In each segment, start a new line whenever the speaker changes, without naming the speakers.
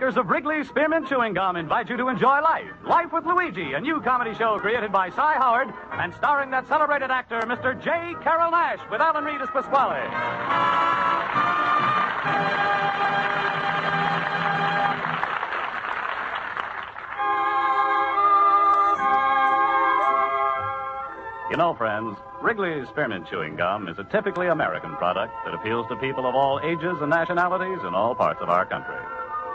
makers of Wrigley Spearmint Chewing Gum invite you to enjoy life. Life with Luigi, a new comedy show created by Cy Howard and starring that celebrated actor, Mr. J. Carrol Naish, with Alan Reed as Pasquale. You know, friends, Wrigley's Spearmint Chewing Gum is a typically American product that appeals to people of all ages and nationalities in all parts of our country.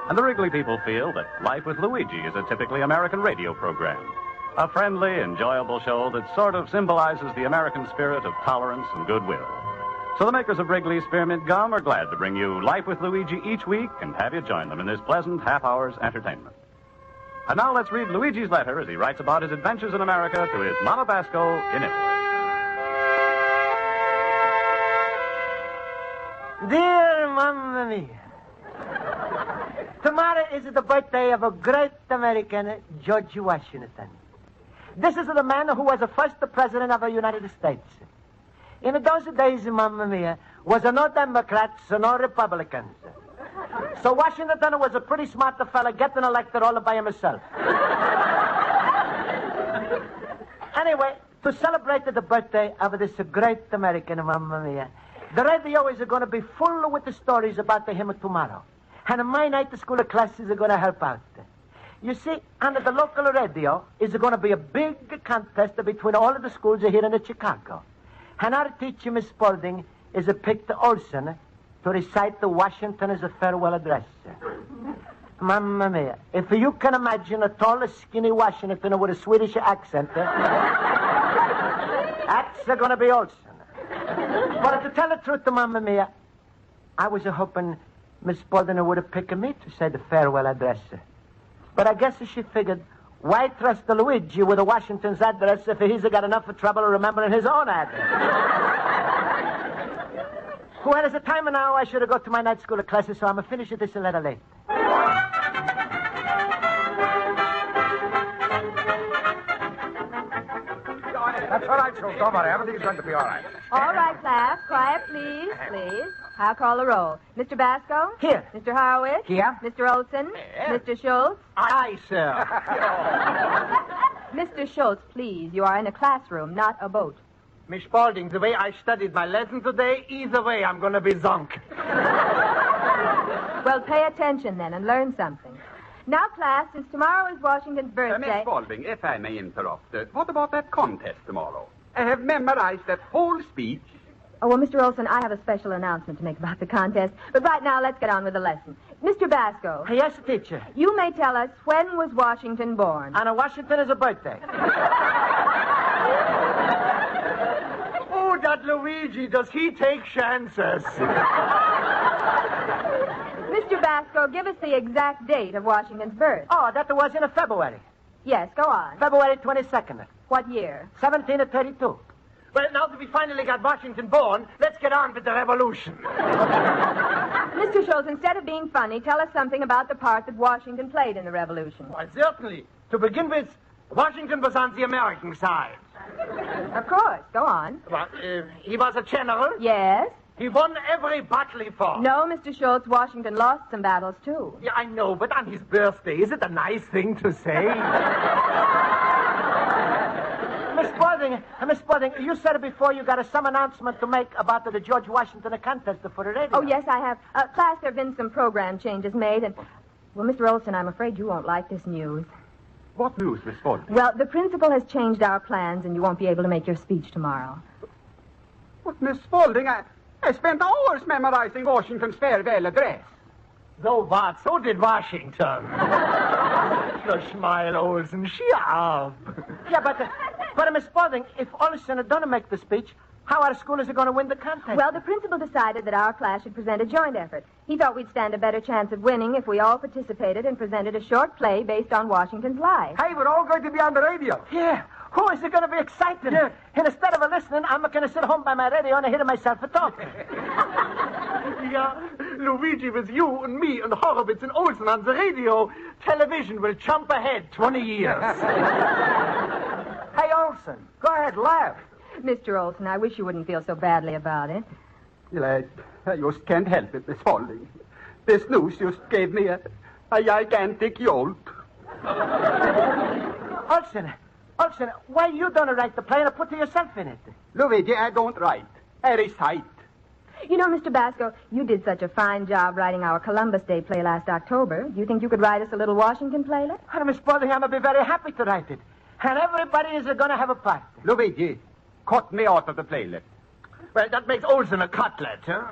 And the Wrigley people feel that Life with Luigi is a typically American radio program. A friendly, enjoyable show that sort of symbolizes the American spirit of tolerance and goodwill. So the makers of Wrigley's Spearmint Gum are glad to bring you Life with Luigi each week and have you join them in this pleasant half-hour's entertainment. And now let's read Luigi's letter as he writes about his adventures in America to his Mama Basco in Italy.
Dear Mamma Mia, tomorrow is the birthday of a great American, George Washington. This is the man who was the first president of the United States. In those days, Mamma Mia, was no Democrats, no Republicans. So Washington was a pretty smart fella getting elected all by himself. Anyway, to celebrate the birthday of this great American, Mamma Mia, the radio is going to be full with the stories about him tomorrow. And my night school classes are going to help out. You see, on the local radio is going to be a big contest between all of the schools here in Chicago. And our teacher, Miss Spaulding, is picked Olson to recite the Washington's farewell address. Mamma Mia, if you can imagine a tall, skinny Washington with a Swedish accent, that's going to be Olson. But to tell the truth, Mamma Mia, I was hoping Miss Spaulding would pick me to say the farewell address. But I guess she figured, why trust the Luigi with the Washington's address if he's got enough trouble remembering his own address? Well, it's the time now I should go to my night school classes, so I'm going to finish this a little late.
That's all right, Joe. Don't worry. Everything's going to be all right.
All right, class. Quiet, please, please. I'll call the roll. Mr. Basco?
Here.
Mr. Horowitz?
Here.
Mr. Olson?
Here.
Mr. Schultz?
Aye, sir.
Mr. Schultz, please. You are in a classroom, not a boat.
Miss Spaulding, the way I studied my lesson today, either way I'm going to be zonk.
Well, pay attention then and learn something. Now, class, since tomorrow is Washington's birthday...
Miss Spaulding, if I may interrupt, what about that contest tomorrow? I have memorized that whole speech.
Oh, well, Mr. Olson, I have a special announcement to make about the contest. But right now, let's get on with the lesson. Mr. Basco.
Yes, teacher.
You may tell us, when was Washington born?
On Washington is a birthday. Oh, that Luigi, does he take chances?
Mr. Basco, give us the exact date of Washington's birth.
Oh, that was in February.
Yes, go on.
February 22nd.
What year?
1732. Well, now that we finally got Washington born, let's get on with the revolution.
Mr. Schultz, instead of being funny, tell us something about the part that Washington played in the revolution.
Well, certainly. To begin with, Washington was on the American side.
Of course. Go on.
Well, he was a general.
Yes?
He won every battle he fought.
No, Mr. Schultz, Washington lost some battles, too.
Yeah, I know, but on his birthday, is it a nice thing to say? Miss Spaulding, you said before you got some announcement to make about the George Washington contest for the radio.
Oh, yes, I have. Class, there have been some program changes made, and... Well, Mr. Olson, I'm afraid you won't like this news.
What news, Miss Spaulding?
Well, the principal has changed our plans, and you won't be able to make your speech tomorrow.
But, Miss Spaulding, I spent hours memorizing Washington's farewell address.
So what? So did Washington. The smile, Olson. Shut up. Yeah, but Miss Spaulding, if Olson doesn't make the speech, how our school is going to win the contest?
Well, the principal decided that our class should present a joint effort. He thought we'd stand a better chance of winning if we all participated and presented a short play based on Washington's life.
Hey, we're all going to be on the radio.
Yeah. Who is it going to be excited? Yeah. And instead of listening, I'm going to sit home by my radio and hear myself talking. Yeah, Luigi, with you and me and Horowitz and Olson on the radio, television will jump ahead 20 years. Hey, Olson, go ahead, laugh.
Mr. Olson, I wish you wouldn't feel so badly about it.
Well, I just can't help it, Miss Spaulding. This news just gave me a A gigantic yolt.
Olsen, why you don't write the play and put yourself in it?
Luigi, I don't write. I recite.
You know, Mr. Basco, you did such a fine job writing our Columbus Day play last October. Do you think you could write us a little Washington playlet?
Well, Miss Spaulding, I'm going to be very happy to write it. And everybody is going to have a part.
Luigi, cut me out of the playlet.
Well, that makes Olsen a cutlet, huh?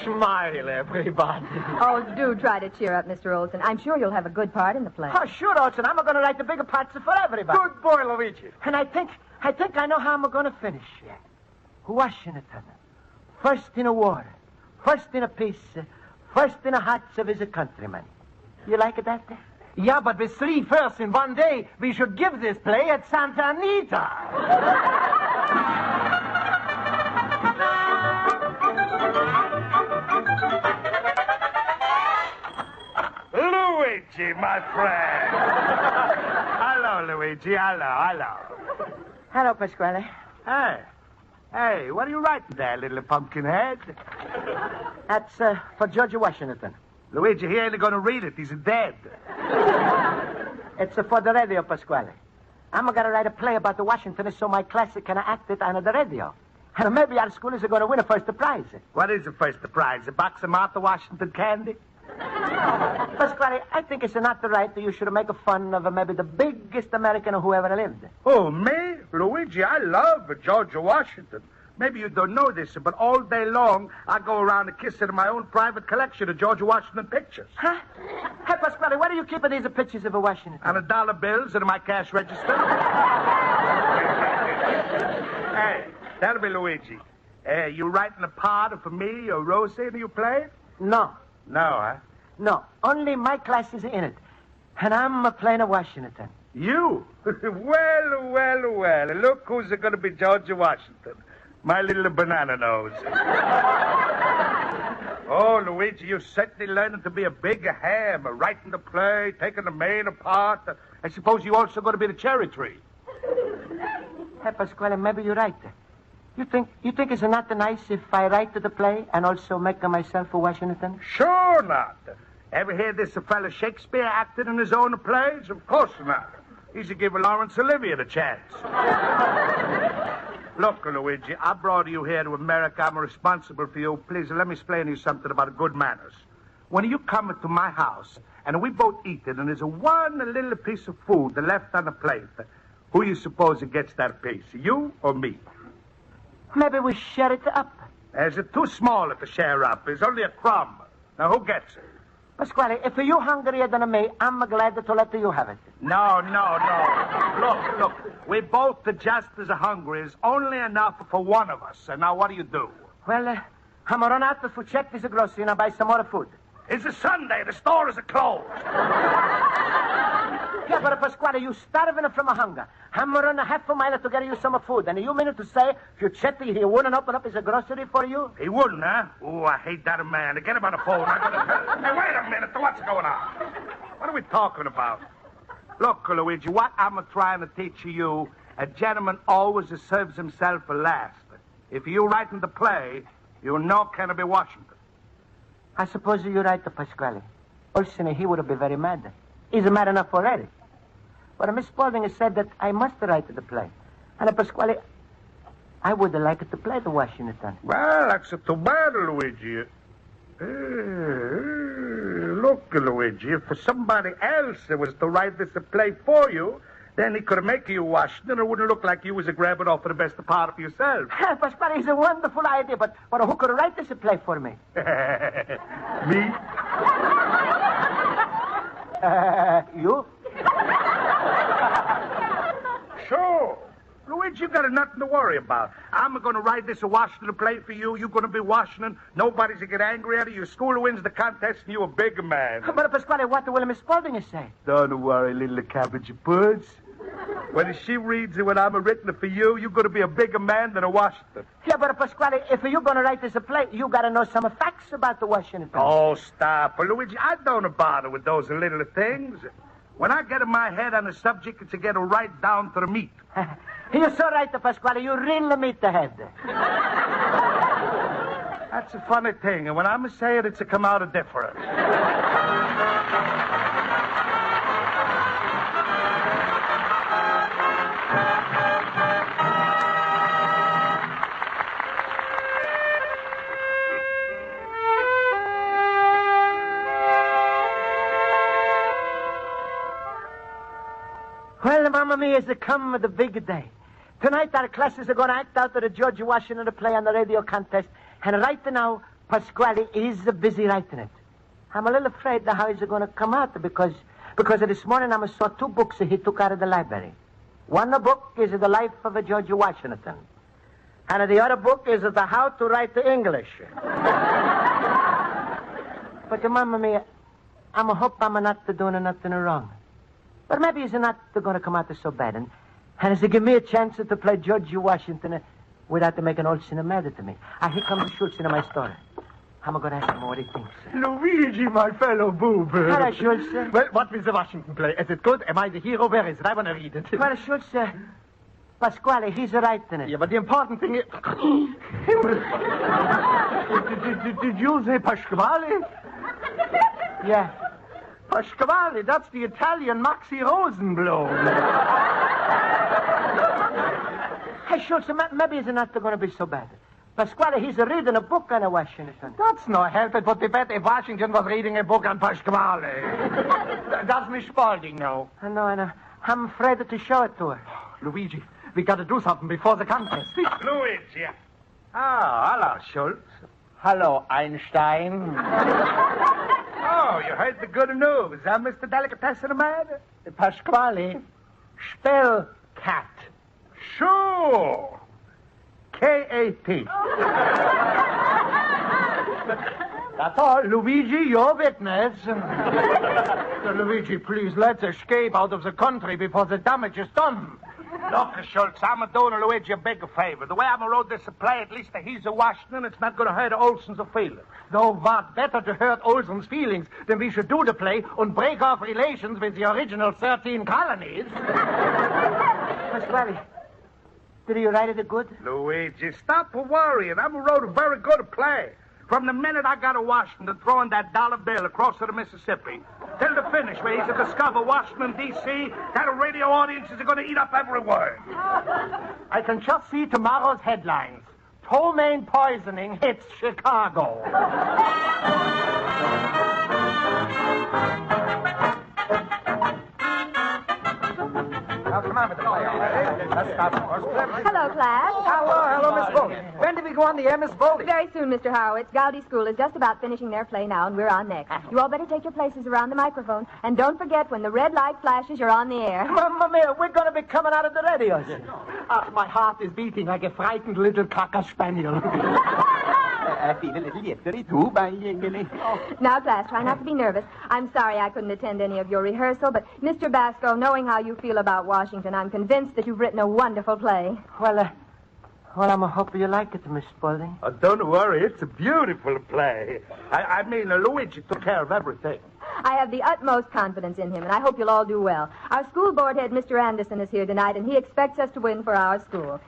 Smile, everybody.
Oh, do try to cheer up, Mr. Olson. I'm sure you'll have a good part in the play.
Oh, sure, Olsen. I'm going to write the bigger parts for everybody.
Good boy, Luigi.
And I think I know how I'm going to finish. Washington. First in a war. First in a peace. First in the hearts of his countrymen. You like it, that?
Yeah, but with 3 firsts in one day, we should give this play at Santa Anita.
Luigi, my friend. Hello, Luigi. Hello.
Hello, Pasquale.
Hey, what are you writing there, little pumpkin head?
That's for George Washington.
Luigi, he ain't going to read it. He's dead.
It's for the radio, Pasquale. I'm going to write a play about the Washingtonists so my class can act it on the radio. And maybe our school is going to win a first prize.
What is the first prize? A box of Martha Washington candy?
Pasquale, I think it's not the right that you should make fun of maybe the biggest American who ever lived.
Oh, me? Luigi, I love George Washington. Maybe you don't know this, but all day long, I go around and kiss my own private collection of George Washington pictures.
Huh? Hey, Pasquale, where are you keeping these pictures of Washington?
On $1 bills in my cash register. Hey, tell me, Luigi. You writing a part for me or Rosa in your play?
No.
No, huh?
No, only my class is in it. And I'm playing a Washington.
You? Well. Look who's going to be George Washington. My little banana nose. Oh, Luigi, you're certainly learning to be a big ham, writing the play, taking the main part. I suppose you're also going to be the cherry tree.
Hey, Pasquale, maybe you're right. You think it's not nice if I write the play and also make myself a Washington?
Sure not. Ever hear this fella Shakespeare acted in his own plays? Of course not. He should give Laurence Olivier the chance. Look, Luigi, I brought you here to America. I'm responsible for you. Please, let me explain to you something about good manners. When you come to my house and we both eat it and there's one little piece of food left on the plate, who you suppose gets that piece, you or me?
Maybe we share it up.
Is it too small to share up? It's only a crumb. Now, who gets it?
Pasquale, if you're hungrier than me, I'm glad to let you have it.
No. Look. We're both just as hungry. It's only enough for one of us. And now what do you do?
Well, I'm run out to check this grocery and I buy some more food.
It's a Sunday. The stores are closed.
Yeah, but Pasquale, you starving from hunger. I'm running a half a mile to get you some food. And you mean to say, if you Chetty, he wouldn't open up his grocery for you?
He wouldn't, huh? Oh, I hate that man. Get him on the phone. Hey, wait a minute. What's going on? What are we talking about? Look, Luigi, what I'm trying to teach you, a gentleman always serves himself last. If you writing the play, you know can be Washington.
I suppose you're right, Pasquale. Olsen, he would be very mad. He's mad enough already. But Miss Spaulding has said that I must write the play. And Pasquale, I would like to play the Washington.
Well, that's too bad, Luigi. Look, Luigi, if somebody else was to write this play for you, then he could make you Washington. It wouldn't look like you was grabbing off for the best part of yourself.
Pasquale, it's a wonderful idea, but who could write this play for me?
Me?
You?
Sure. Luigi, you got nothing to worry about. I'm going to write this Washington play for you. You're going to be Washington. Nobody's going to get angry at you. Your school wins the contest, and you're a big man.
But, Pasquale, what will Miss Spaulding say?
Don't worry, little cabbage puds. When she reads it when I'm written for you, you're going to be a bigger man than a Washington.
Yeah, but, Pasquale, if you're going to write this play, you got to know some facts about the Washington.
Oh, stop. Luigi, I don't bother with those little things. When I get in my head on a subject, it's to get right down to the meat.
You're so right, Pasquale. You really meet the head.
That's a funny thing, and when I'm say it, it's a come out of different.
Well, Mamma Mia, it's come the big day. Tonight, our classes are going to act out the George Washington play on the radio contest. And right now, Pasquale is busy writing it. I'm a little afraid how it's going to come out because this morning I saw 2 books he took out of the library. One book is The Life of a George Washington. And the other book is The How to Write the English. But, Mamma Mia, I hope I'm not doing nothing wrong. But maybe it's not going to come out so bad. And it's to give me a chance to play George Washington without making Olsen mad at me. Here comes Schultz in my story. I'm going to ask him what he thinks.
Luigi, my fellow boob.
Hello, Schultz.
Well, what with the Washington play? Is it good? Am I the hero? Where is it? I want to read it.
Well, Schultz, Pasquale, he's writing it.
Yeah, but the important thing is... did you say Pasquale?
Yeah.
Pasquale, that's the Italian Maxi Rosenbloom.
Hey, Schultz, maybe it's not going to be so bad. Pasquale, he's reading a book on Washington.
That's no help. It would be better if Washington was reading a book on Pasquale. That's Miss Spaulding now.
I know. I'm afraid to show it to her.
Luigi, we got to do something before the contest.
Luigi. Hello, Schultz.
Hello, Einstein.
Oh, you heard the good news, huh, Mr. Delicatessen Man?
Pasquale, spell cat.
Sure. K-A-T.
That's all. Luigi, your witness. Luigi, please, let's escape out of the country before the damage is done.
Look, Schultz, I'm doing Luigi a big favor. The way I'm wrote this play, at least he's a Washington, it's not going to hurt Olsen's feelings.
No, what? Better to hurt Olsen's feelings than we should do the play and break off relations with the original 13 colonies.
Pasquale, did you write it good?
Luigi, stop worrying. I wrote a very good play. From the minute I got to Washington throwing that dollar bill across to the Mississippi, till the finish where he's to discover Washington, D.C., that radio audiences are going to eat up every word.
I can just see tomorrow's headlines. Ptomaine poisoning hits Chicago.
Come on with the play. Let's start.
Hello, class.
Hello, Miss Bowling. When do we go on the air, Miss Bowling?
Very soon, Mr. Horowitz. Gowdy School is just about finishing their play now, and we're on next. You all better take your places around the microphone. And don't forget, when the red light flashes, you're on the air.
Mamma Mia, we're going to be coming out of the radios.
My heart is beating like a frightened little cocker spaniel.
I feel a little jittery, too, by jingling.
Now, class, try not to be nervous. I'm sorry I couldn't attend any of your rehearsal, but Mr. Basco, knowing how you feel about Washington, I'm convinced that you've written a wonderful play.
Well, I'm hoping you like it, Miss Spaulding.
Don't worry, it's a beautiful play. I mean, Luigi took care of everything.
I have the utmost confidence in him, and I hope you'll all do well. Our school board head, Mr. Anderson, is here tonight, and he expects us to win for our school.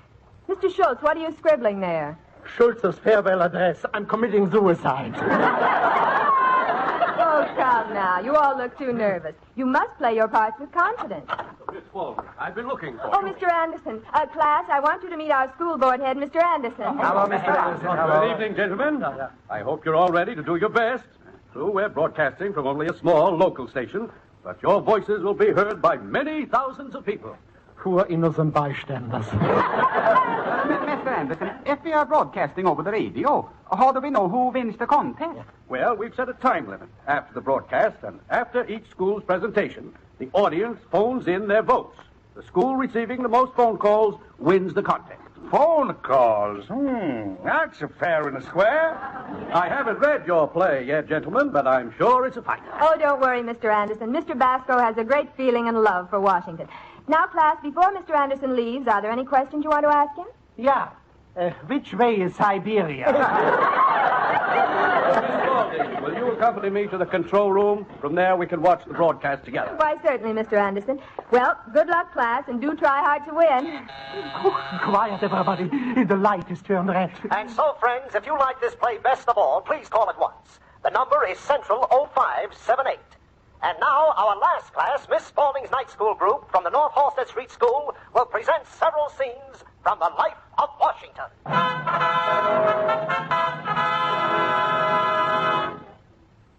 Mr. Schultz, what are you scribbling there?
Schultz's farewell address. I'm committing suicide.
Oh, come now. You all look too nervous. You must play your parts with confidence.
Miss Walden, I've been looking for
Oh, Mr. Anderson. Class, I want you to meet our school board head, Mr. Anderson.
Hello, Mr. Anderson.
Good evening, gentlemen. I hope you're all ready to do your best. True, we're broadcasting from only a small local station, but your voices will be heard by many thousands of people.
Poor innocent bystanders.
Mr. Anderson, if we are broadcasting over the radio, how do we know who wins the contest?
Well, we've set a time limit. After the broadcast and after each school's presentation, the audience phones in their votes. The school receiving the most phone calls wins the contest.
Phone calls? That's a fair and a square.
I haven't read your play yet, gentlemen, but I'm sure it's a fight.
Oh, don't worry, Mr. Anderson. Mr. Basco has a great feeling and love for Washington. Now, class, before Mr. Anderson leaves, are there any questions you want to ask him?
Yeah. Which way is Siberia?
Will you accompany me to the control room? From there, we can watch the broadcast together.
Why, certainly, Mr. Anderson. Well, good luck, class, and do try hard to win.
Quiet, everybody. The light is turned red.
And so, friends, if you like this play best of all, please call at once. The number is Central 0578. And now, our last class, Miss Spaulding's Night School group from the North Halsted Street School, will present several scenes from the life of Washington.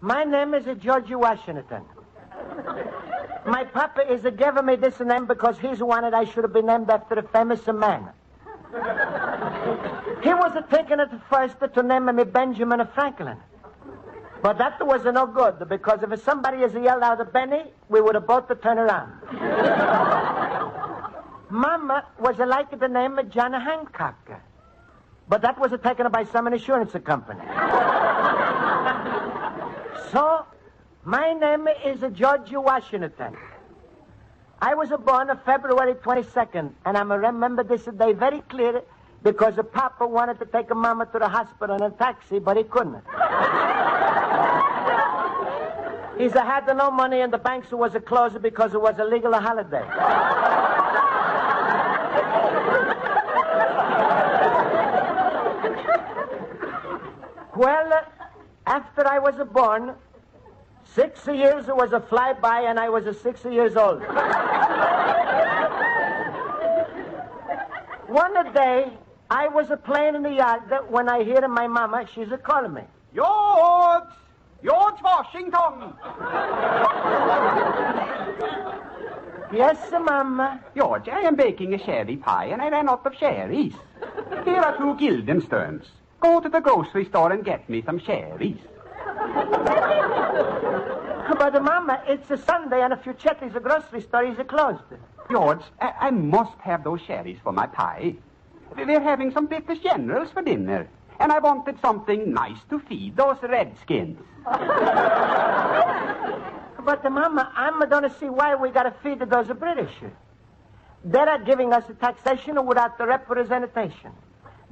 My name is George Washington. My papa is giving me this name because he's wanted I should have been named after a famous man. He was taking it first to name me Benjamin Franklin. But that was no good, because if somebody has yelled out a Benny, we would have both to turn around. Mama was like the name of John Hancock. But that was taken by some insurance company. So, my name is George Washington. I was born on February 22nd, and I remember this day very clear because Papa wanted to take Mama to the hospital in a taxi, but he couldn't. He had no money, and the banks was closed because it was a legal holiday. Well, after I was born, 6 years was a flyby, and I was 6 years old. One day, I was playing in the yard when I hear my mama, she's calling me.
George Washington.
Yes, Mama.
George, I am baking a sherry pie, and I ran out of sherries. Here are 2 Guildensterns. Go to the grocery store and get me some sherries.
But, Mama, it's a Sunday, and if you check the grocery store, is closed.
George, I must have those sherries for my pie. We're having some British generals for dinner, and I wanted something nice to feed those redskins.
But, Mama, I'm going to see why we got to feed those British. They're giving us a taxation without the representation.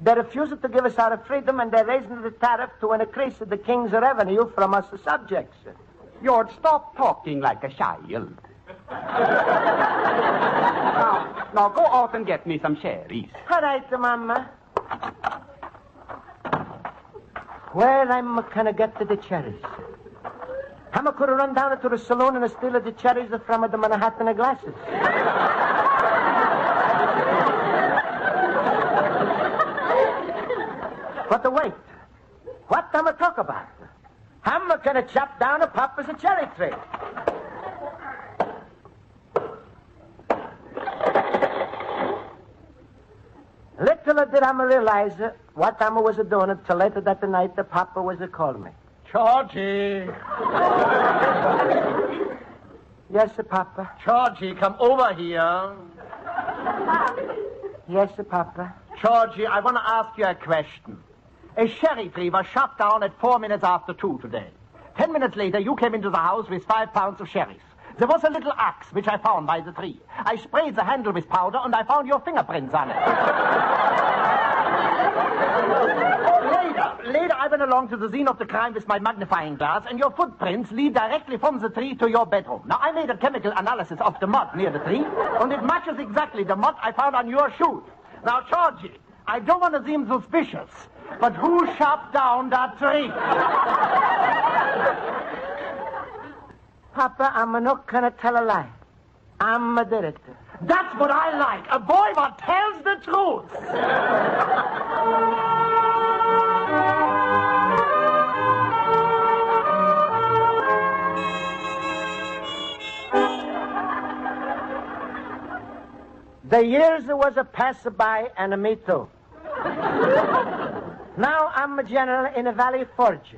They refuse to give us our freedom, and they're raising the tariff to increase the king's revenue from us subjects.
George, stop talking like a child. Now, go out and get me some cherries.
All right, Mama. Where I'm going to get to the cherries? I'm going to run down to the saloon and steal the cherries from the Manhattan glasses. But wait, what am I talk about? I'm going to chop down a Papa's cherry tree. Little did I realize what I was doing until later that night the Papa was calling me.
Georgie.
Yes, Papa.
Georgie, come over here.
Yes, Papa.
Georgie, I want to ask you a question. A cherry tree was shot down at 4 minutes after 2 today. 10 minutes later, you came into the house with 5 pounds of cherries. There was a little axe which I found by the tree. I sprayed the handle with powder, and I found your fingerprints on it. Later, I went along to the scene of the crime with my magnifying glass, and your footprints lead directly from the tree to your bedroom. Now, I made a chemical analysis of the mud near the tree, and it matches exactly the mud I found on your shoes. Now, Georgie, I don't want to seem suspicious, but who chopped down that tree?
Papa, I'm not going to tell a lie. I'm did it.
That's what I like. A boy what tells the truth.
The years was a pass by, and me too. Now I'm a general in a Valley Forge.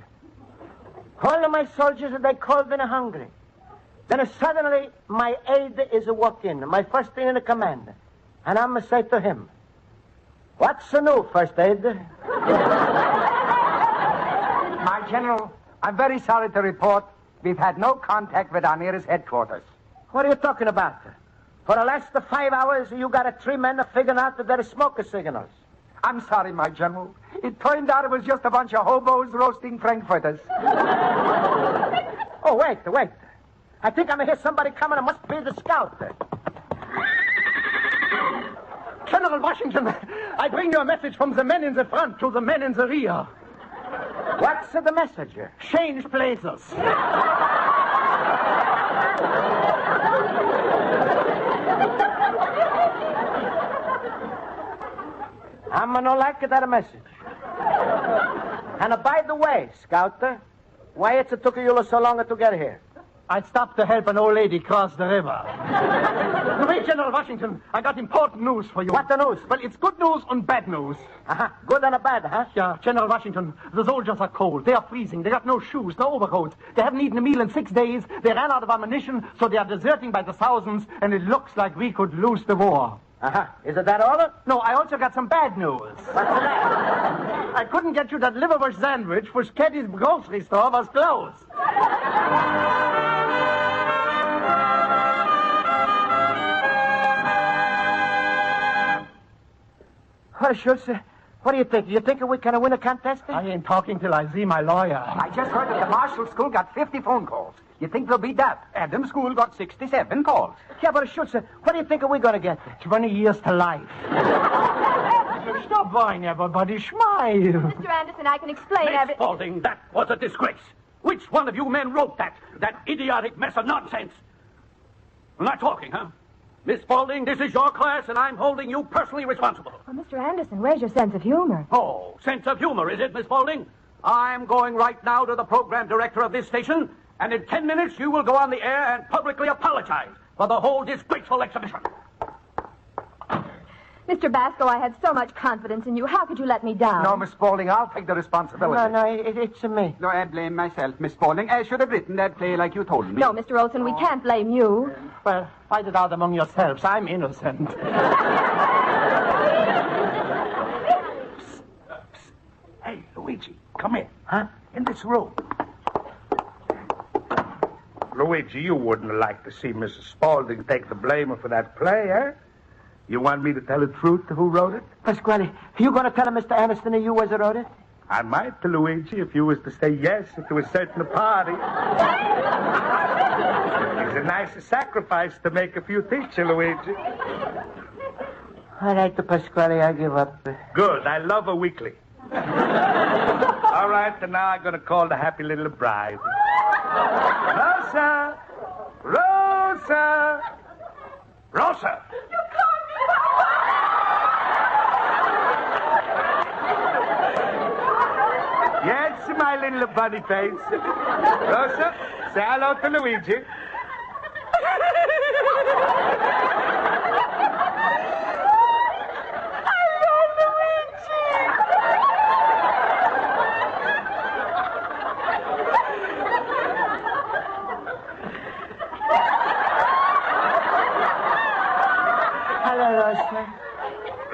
All of my soldiers, they cold and hungry. Then suddenly, my aide is a walk-in, my first in the command. And I'm say to him, "What's new, first aide?"
My general, I'm very sorry to report we've had no contact with our nearest headquarters.
What are you talking about? For the last 5 hours, you got 3 men figuring out that there are smoke signals.
I'm sorry, my general. It turned out it was just a bunch of hobos roasting frankfurters.
Oh, wait. I think I'm going to hear somebody coming. It must be the scout.
General Washington, I bring you a message from the men in the front to the men in the rear.
What's the message?
Change places.
I'm going to like that message. And by the way, Scout, why it took you so long to get here?
I stopped to help an old lady cross the river. Wait, General Washington, I got important news for you.
What the news?
Well, it's good news and bad news.
Uh-huh. Good and bad, huh?
Yeah, General Washington, the soldiers are cold. They are freezing. They got no shoes, no overcoats. They haven't eaten a meal in 6 days. They ran out of ammunition, so they are deserting by the thousands, and it looks like we could lose the war.
Uh-huh. Is it that all?
No, I also got some bad news.
What's that?
I couldn't get you that liverwurst sandwich, which Katie's grocery store was closed.
Well, Schultz, what do you think? You think we can win a contest?
I ain't talking till I see my lawyer.
I just heard that the Marshall School got 50 phone calls. You think they'll beat that? Adams School got 67 calls.
Yeah, but Schultz, what do you think we're going to get?
20 years to life. Stop worrying, everybody. Smile.
Mr. Anderson, I can explain
Miss Spaulding, that was a disgrace. Which one of you men wrote that idiotic mess of nonsense? We're not talking, huh? Miss Spaulding, this is your class, and I'm holding you personally responsible.
Oh, Mr. Anderson, where's your sense of humor?
Oh, sense of humor, is it, Miss Spaulding? I'm going right now to the program director of this station, and in 10 minutes you will go on the air and publicly apologize for the whole disgraceful exhibition.
Mr. Basco, I had so much confidence in you. How could you let me down?
No, Miss Spaulding, I'll take the responsibility.
No, it's me.
No, I blame myself, Miss Spaulding. I should have written that play like you told me.
No, Mr. Olson, we can't blame you.
Well, fight it out among yourselves. I'm innocent.
Hey, Luigi, come in.
Huh?
In this room. Luigi, you wouldn't like to see Mrs. Spaulding take the blame for that play, eh? You want me to tell the truth to who wrote it?
Pasquale, you going to tell Mr. Anderson that you was who wrote it?
I might, Luigi, if you was to say yes to a certain party. It's a nice sacrifice to make if you teach you, Luigi.
All right, Pasquale, I give up.
Good. I love a weekly. All right, and now I'm going to call the happy little bride. Rosa! Rosa! Rosa!
You called me.
Yes, my little bunny face. Rosa, say hello to Luigi.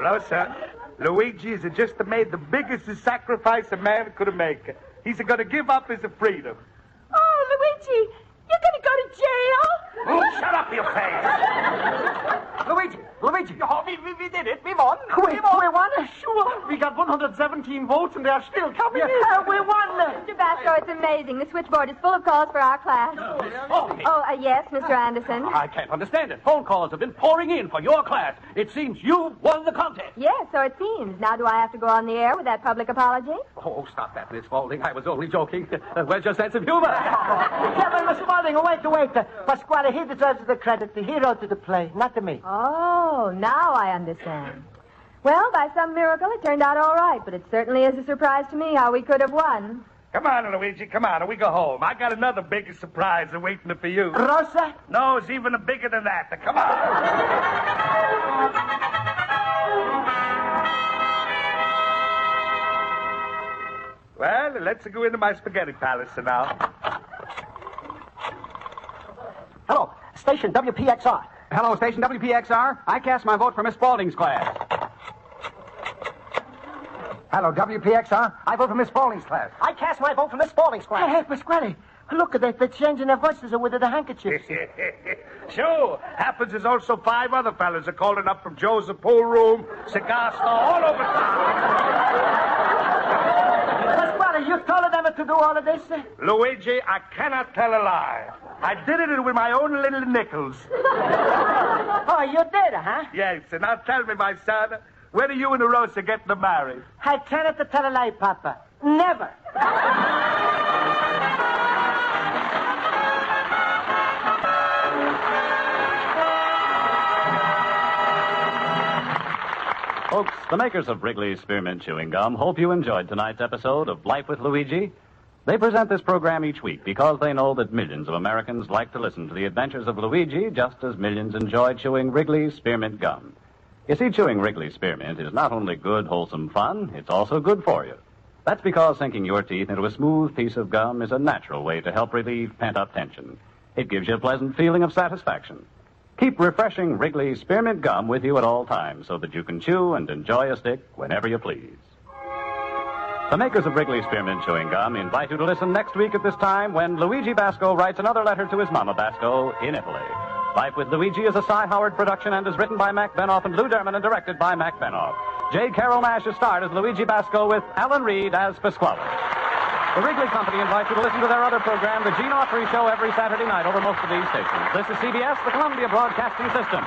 Rosa, Luigi has just made the biggest sacrifice a man could make. He's going to give up his freedom.
Oh, Luigi, you're going to go to jail?
Oh, shut up, you face.
Luigi, oh, we did it. We won.
We won?
Sure. We got 117 votes, and they're still coming in.
We won.
Mr. Basco, it's amazing. The switchboard is full of calls for our class. Yes, Mr. Anderson.
I can't understand it. Phone calls have been pouring in for your class. It seems you won the contest.
Yes, so it seems. Now do I have to go on the air with that public apology?
Oh, stop that, Miss Spaulding. I was only joking. Where's your sense of humor?
Yeah, but Miss Spaulding, wait. Pasquale, he deserves the credit. He wrote the play, not to me.
Oh, now I understand. Well, by some miracle, it turned out all right, but it certainly is a surprise to me how we could have won.
Come on, Luigi, come on. We go home. I got another big surprise waiting for you.
Rosa?
No, it's even bigger than that. Come on. Well, let's go into my spaghetti palace now.
Hello, station WPXR.
Hello, station WPXR. I cast my vote for Miss Spaulding's class. Hello, WPXR. I vote for Miss Spaulding's class.
I cast my vote for Miss Spaulding's class. Hey, Pasquale, look, they're changing their voices with the handkerchiefs.
Sure. Happens there's also 5 other fellas are calling up from Joe's pool room, cigar store, all over town.
Pasquale, you told them to do all of this?
Luigi, I cannot tell a lie. I did it with my own little nickels.
Oh, you did, huh?
Yes, and now tell me, my son, when are you and Rosa getting married?
I cannot tell a lie, Papa. Never.
Folks, the makers of Wrigley's Spearmint Chewing Gum hope you enjoyed tonight's episode of Life with Luigi. They present this program each week because they know that millions of Americans like to listen to the adventures of Luigi just as millions enjoy chewing Wrigley's Spearmint Gum. You see, chewing Wrigley's Spearmint is not only good, wholesome fun, it's also good for you. That's because sinking your teeth into a smooth piece of gum is a natural way to help relieve pent-up tension. It gives you a pleasant feeling of satisfaction. Keep refreshing Wrigley's Spearmint Gum with you at all times so that you can chew and enjoy a stick whenever you please. The makers of Wrigley's Spearmint Chewing Gum invite you to listen next week at this time when Luigi Basco writes another letter to his mama Basco in Italy. Life with Luigi is a Cy Howard production and is written by Mac Benoff and Lou Derman and directed by Mac Benoff. J. Carrol Naish is starred as Luigi Basco with Alan Reed as Pasquale. The Wrigley Company invites you to listen to their other program, The Gene Autry Show, every Saturday night over most of these stations. This is CBS, the Columbia Broadcasting System.